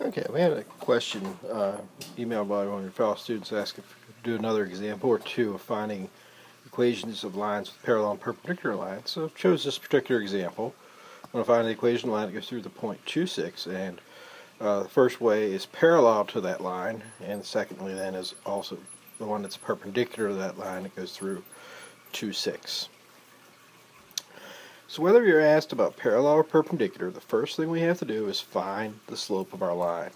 Okay, we had a question emailed by one of your fellow students asking if we could do another example or two of finding equations of lines with parallel and perpendicular lines. So I've chose this particular example. I'm going to find an equation line that goes through the point 2,6, and the first way is parallel to that line, and secondly then is also the one that's perpendicular to that line that goes through 2,6. So whether you're asked about parallel or perpendicular, the first thing we have to do is find the slope of our line.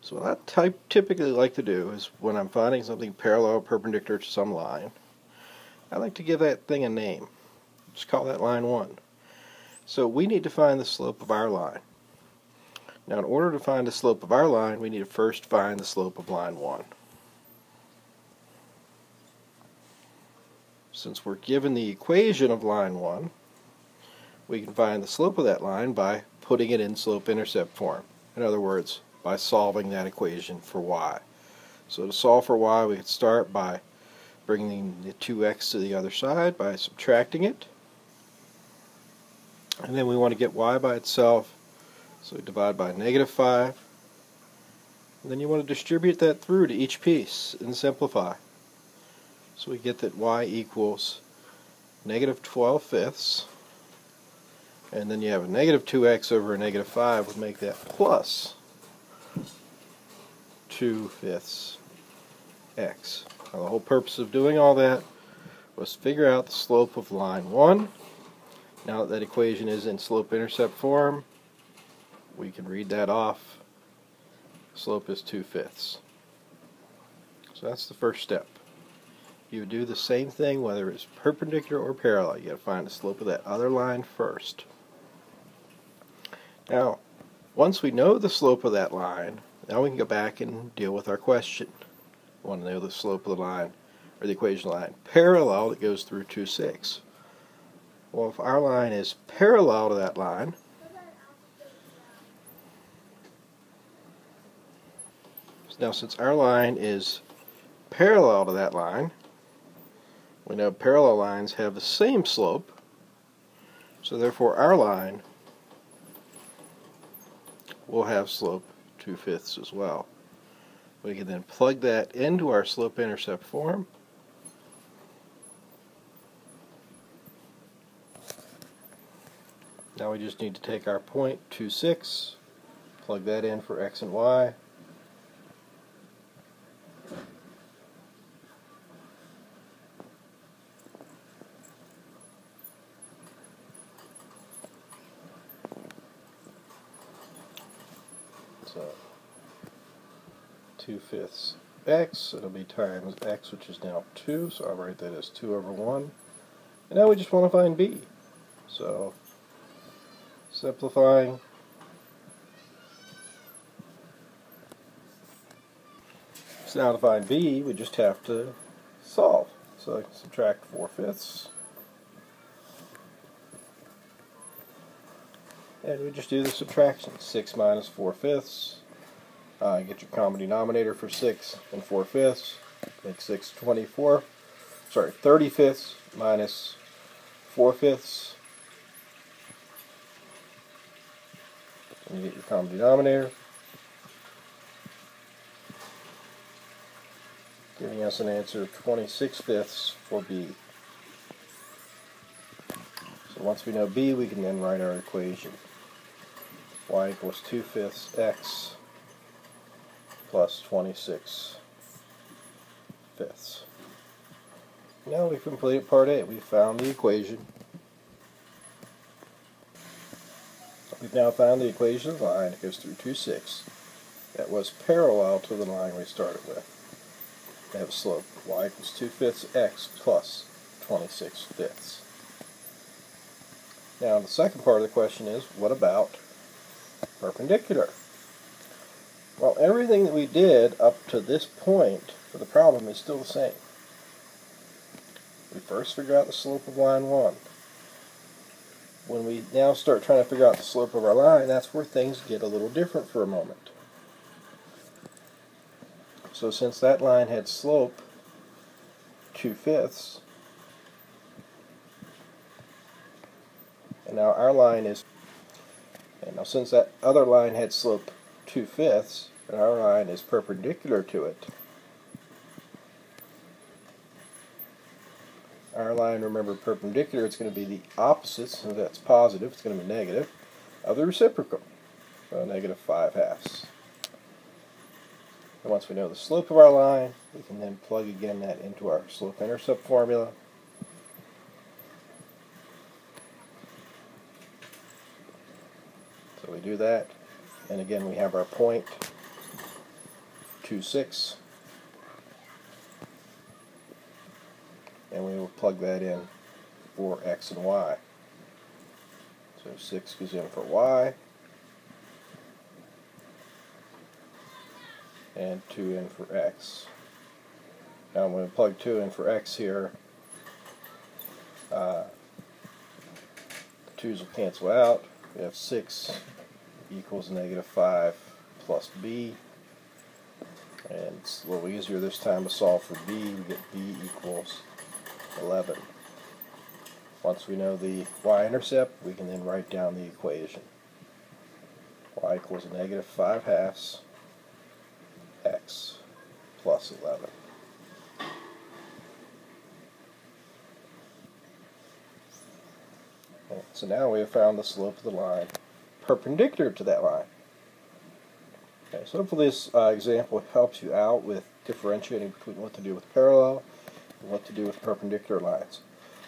So what I typically like to do is when I'm finding something parallel or perpendicular to some line, I like to give that thing a name. Just call that line 1. So we need to find the slope of our line. Now in order to find the slope of our line, we need to first find the slope of line 1. Since we're given the equation of line 1, we can find the slope of that line by putting it in slope-intercept form. In other words, by solving that equation for y. So to solve for y, we can start by bringing the 2x to the other side by subtracting it. And then we want to get y by itself, so we divide by -5. And then you want to distribute that through to each piece and simplify. So we get that y equals -12/5. And then you have a -2x over a -5 would make that plus 2/5 x. Now the whole purpose of doing all that was to figure out the slope of line 1. Now that equation is in slope-intercept form, we can read that off. Slope is 2/5. So that's the first step. You would do the same thing whether it's perpendicular or parallel. You got to find the slope of that other line first. Now, once we know the slope of that line, now we can go back and deal with our question. We want to know the slope of the line, or the equation line, parallel that goes through 2,6. Well, if our line is parallel to that line, now since our line is parallel to that line, we know parallel lines have the same slope, so therefore our line will have slope 2/5 as well. We can then plug that into our slope-intercept form. Now we just need to take our point 2,6, plug that in for x and y. So 2/5 x, it'll be times x, which is now 2, so I'll write that as 2 over 1. And now we just want to find b. So simplifying, so now to find b, we just have to solve. So I can subtract 4/5. And we just do the subtraction. 6 minus 4/5. Get your common denominator for 6 and 4/5. Make 6 24. Sorry, 30/5 minus 4/5. And you get your common denominator, giving us an answer of 26/5 for b. So once we know b, we can then write our equation. Y equals 2/5 x plus 26/5. Now we've completed part A. We've found the equation. We've now found the equation of the line that goes through 2,6 that was parallel to the line we started with. We have a slope. Y equals 2/5 x plus 26/5. Now the second part of the question is, what about perpendicular? Well, everything that we did up to this point for the problem is still the same. We first figure out the slope of line 1. When we now start trying to figure out the slope of our line, that's where things get a little different for a moment. So since that line had slope 2/5, and now our line is, and now since that other line had slope 2/5, and our line is perpendicular to it. Our line, remember, perpendicular, it's going to be the opposite, so that's positive, it's going to be negative, of the reciprocal, so -5/2. And once we know the slope of our line, we can then plug again that into our slope-intercept formula. So we do that, and again we have our point 2,6, and we will plug that in for x and y. So 6 goes in for y, and 2 in for x. Now I'm going to plug 2 in for x here. The 2's will cancel out. We have 6 equals -5 plus b. And it's a little easier this time to solve for b. We get b equals 11. Once we know the y-intercept, we can then write down the equation. Y equals -5/2 x plus 11. Okay, so now we have found the slope of the line perpendicular to that line. Okay, so hopefully this example helps you out with differentiating between what to do with parallel and what to do with perpendicular lines.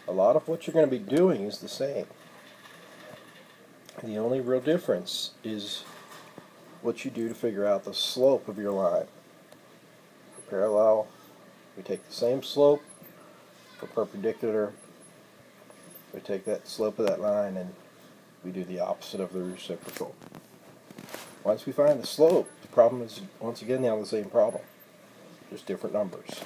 A lot of what you're going to be doing is the same. The only real difference is what you do to figure out the slope of your line. For parallel, we take the same slope. For perpendicular, we take that slope of that line and we do the opposite of the reciprocal. Once we find the slope, the problem is once again now the same problem, just different numbers.